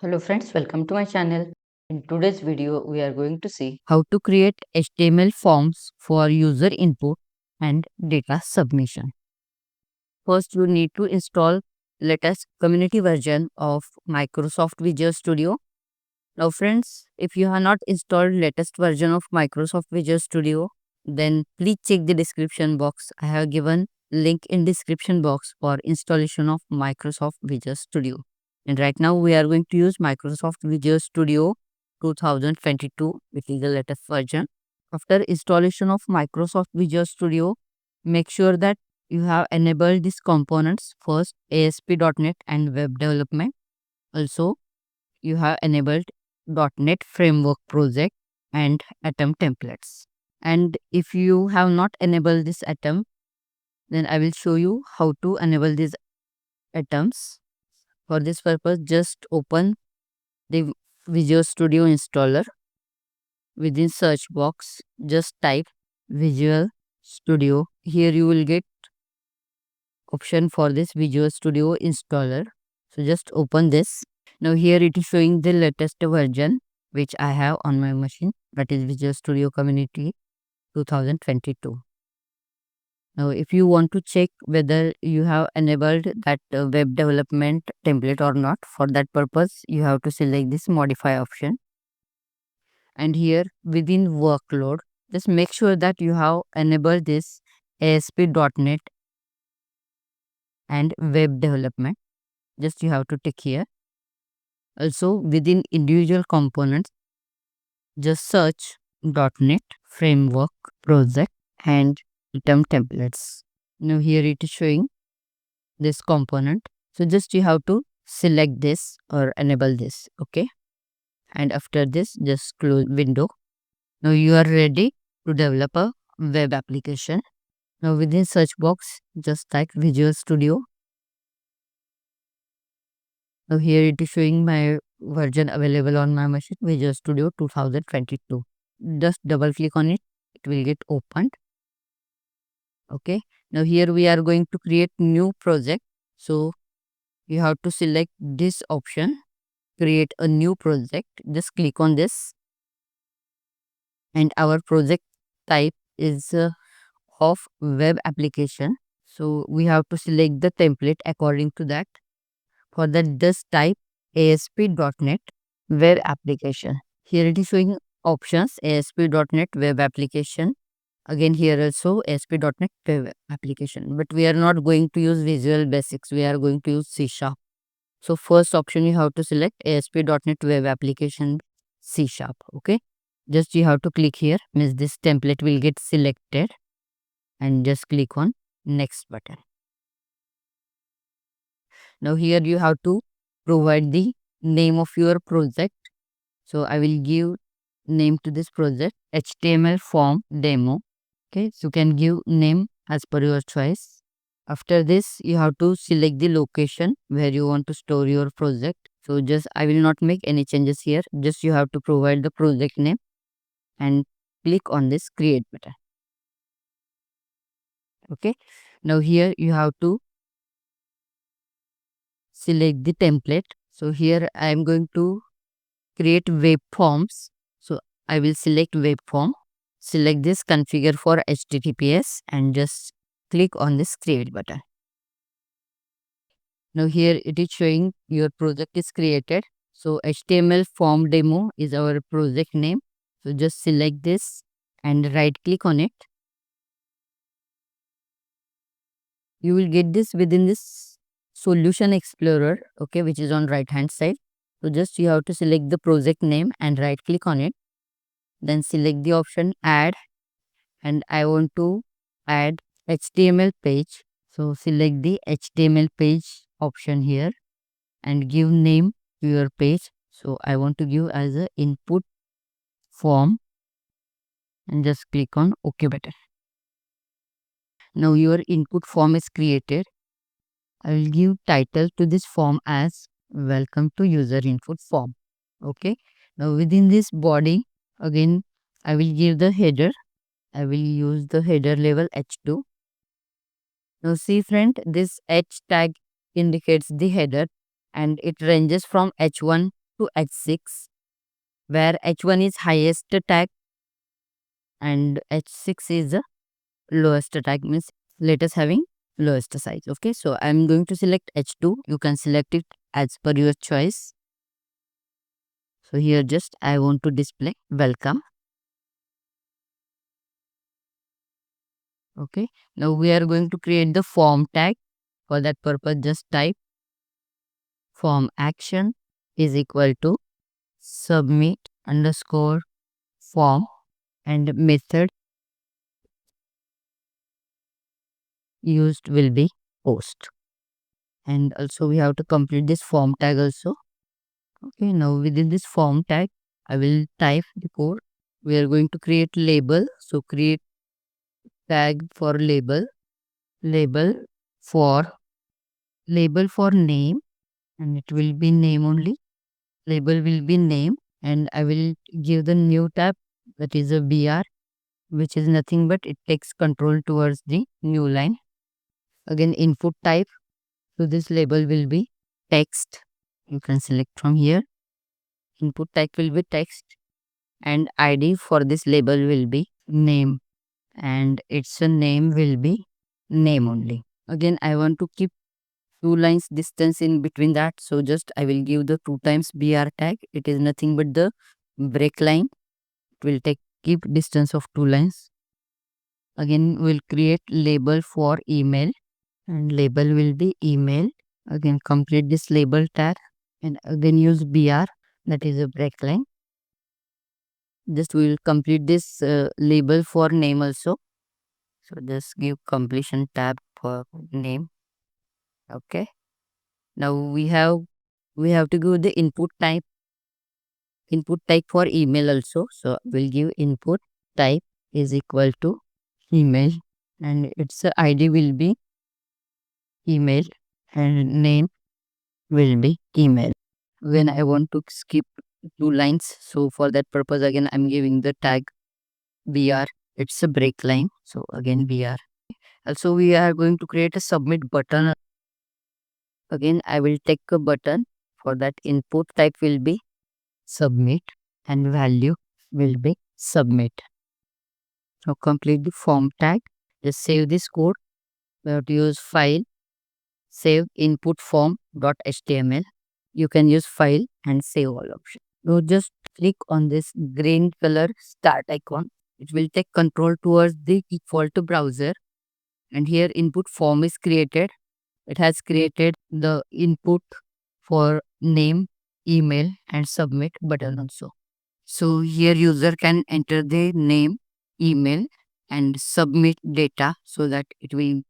Hello friends, welcome to my channel. In today's video, we are going to see how to create HTML forms for user input and data submission. First, you need to install latest community version of Microsoft Visual Studio. Now friends, if you have not installed latest version of Microsoft Visual Studio, then please check the description box. I have given link in description box for installation of Microsoft Visual Studio. And right now we are going to use Microsoft Visual Studio 2022, which is the latest version. After installation of Microsoft Visual Studio, make sure that you have enabled these components first, ASP.NET and web development. Also, you have enabled .NET Framework project and Atom templates. And if you have not enabled this Atom, then I will show you how to enable these atoms. For this purpose, just open the Visual Studio installer. Within search box, just type Visual Studio. Here you will get option for this Visual Studio installer. So just open this. Now here it is showing the latest version which I have on my machine, that is Visual Studio Community 2022. Now if you want to check whether you have enabled that web development template or not, for that purpose you have to select this modify option. And here within workload, just make sure that you have enabled this ASP.NET and web development. Just you have to tick here. Also within individual components, just search .NET Framework project and Atom templates. Now here it is showing this component. So just you have to select this or enable this. Okay. And after this, just close window. Now you are ready to develop a web application. Now within search box, just type Visual Studio. Now here it is showing my version available on my machine, Visual Studio 2022. Just double click on it, it will get opened. Okay. Now here we are going to create new project. So you have to select this option, create a new project. Just click on this. And our project type is of web application. So we have to select the template according to that. For that, just type ASP.NET web application. Here it is showing options ASP.NET web application. Again here also ASP.NET web application. But we are not going to use Visual Basics. We are going to use C#. So first option you have to select ASP.NET web application C#. Okay. Just you have to click here, means this template will get selected, and just click on next button. Now here you have to provide the name of your project. So I will give name to this project HTML form demo. Okay, so you can give name as per your choice. After this, you have to select the location where you want to store your project. So just I will not make any changes here. Just you have to provide the project name and click on this create button. Okay, now here you have to select the template. So here I am going to create web forms. So I will select web form, select this configure for HTTPS and just click on this create button. Now here it is showing your project is created. So HTML form demo is our project name. So just select this and right click on it. You will get this within this solution explorer, okay, which is on right hand side. So just you have to select the project name and right click on it. Then select the option add, and I want to add HTML page. So select the HTML page option here and give name to your page. So I want to give as a input form and just click on OK button. Now your input form is created. I will give title to this form as welcome to user input form. Okay. Now within this body, again I will give the header. I will use the header level H2. Now see friend, this H tag indicates the header and it ranges from H1 to H6, where H1 is highest tag and H6 is the lowest tag, means letters having lowest size. Okay, so I'm going to select H2. You can select it as per your choice. So here just I want to display welcome. Okay, now we are going to create the form tag. For that purpose, just type form action is equal to submit underscore form, and method used will be post. And also we have to complete this form tag also. Okay, now within this form tag, I will type the code. We are going to create label. So create tag for label, label for name, and it will be name only. Label will be name, and I will give the new tab, that is a BR, which is nothing but it takes control towards the new line. Again, input type to this label will be text. You can select from here. Input type will be text, and ID for this label will be name, and its a name will be name only. Again, I want to keep 2 lines distance in between that, so just I will give the 2 times BR tag. It is nothing but the break line. It will take keep distance of 2 lines. Again, we'll create label for email, and label will be email. Again, complete this label tag, and again use BR, that is a break line. Just we will complete this label for name also. So just give completion tab for name. Okay, now we have to give the input type for email also. So we'll give input type is equal to email, and its ID will be email, and name will be email. When I want to skip 2 lines, so for that purpose again I'm giving the tag BR. It's a break line, so again BR. Also we are going to create a submit button. Again I will take a button. For that, input type will be submit, and value will be submit. Now complete the form tag. Just save this code. We have to use file, save input form dot html. You can use file and save all options. Now just click on this green color start icon. It will take control towards the default browser, and here input form is created. It has created the input for name, email, and submit button also. So here user can enter their name, email, and submit data so that it will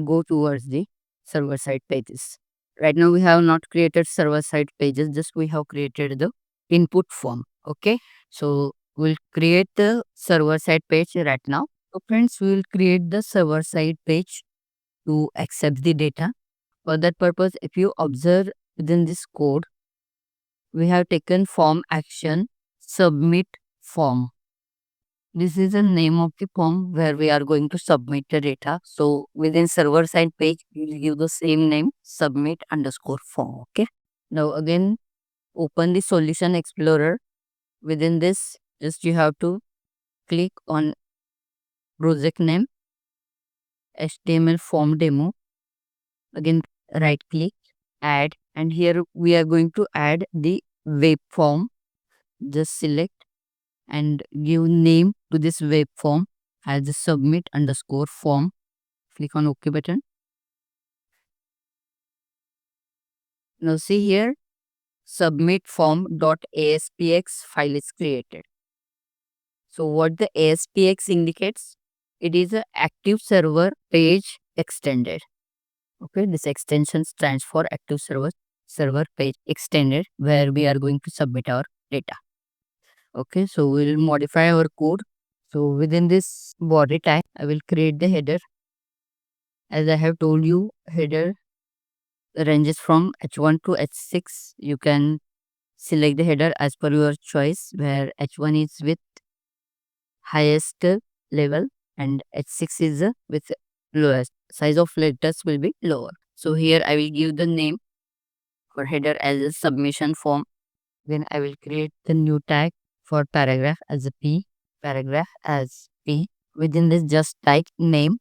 go towards the server side pages. Right now we have not created server side pages, just we have created the input form. Okay, so we'll create the server side page right now. So friends, we will create the server side page to accept the data. For that purpose, if you observe within this code, we have taken form action submit form. This is the name of the form where we are going to submit the data. So within server side page, we will give the same name, submit underscore form. Okay. Now again, open the solution explorer. Within this, just you have to click on project name, HTML form demo. Again, right click, add, and here we are going to add the web form. Just select and give name to this web form as a submit underscore form. Click on OK button. Now see here, submit form .aspx file is created. So what the ASPX indicates? It is a active server page extended. Okay, this extension stands for active server page extended, where we are going to submit our data. Okay, so we'll modify our code. So within this body tag, I will create the header. As I have told you, header ranges from H1 to H6. You can select the header as per your choice, where H1 is with highest level and H6 is with lowest. Size of letters will be lower. So here I will give the name for header as a submission form. Then I will create the new tag for paragraph as a P, paragraph as P. Within this, just type name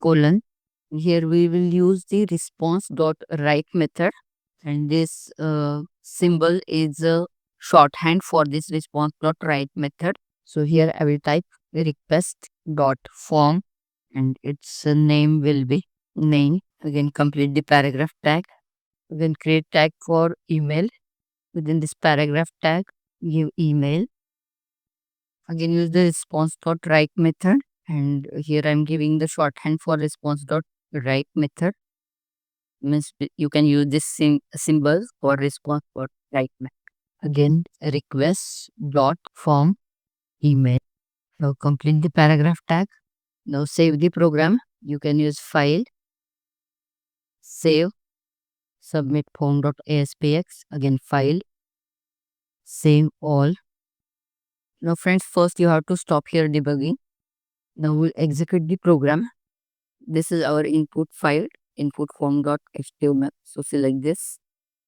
colon. Here we will use the response dot write method, and this symbol is a shorthand for this response dot write method. So here I will type request dot form, and its name will be name. Again, complete the paragraph tag. Then create tag for email. Within this paragraph tag, give email. Again, use the response dot write method, and here I'm giving the shorthand for response dot write method. Means you can use this symbol for response dot write method. Again, request dot form email. Now complete the paragraph tag. Now save the program. You can use file, save, submit form.aspx. Again, file, save all. Now friends, first you have to stop here debugging. Now we'll execute the program. This is our input file, input form.html. So select this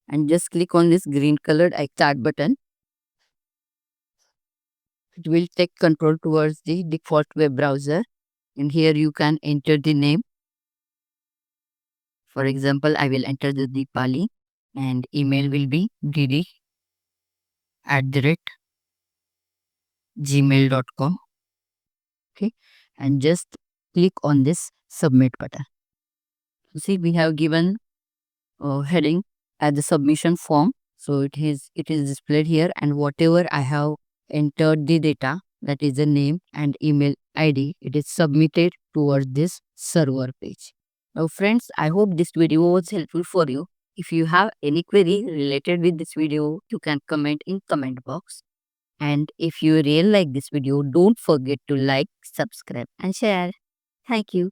and just click on this green colored start button. It will take control towards the default web browser, and here you can enter the name. For example, I will enter the Deepali, and email will be dd@gmail.com. Okay, and just click on this submit button. You see, we have given heading as the submission form. So it is displayed here, and whatever I have entered the data, that is the name and email ID, it is submitted towards this server page. Now friends, I hope this video was helpful for you. If you have any query related with this video, you can comment in comment box. And if you really like this video, don't forget to like, subscribe and share. Thank you.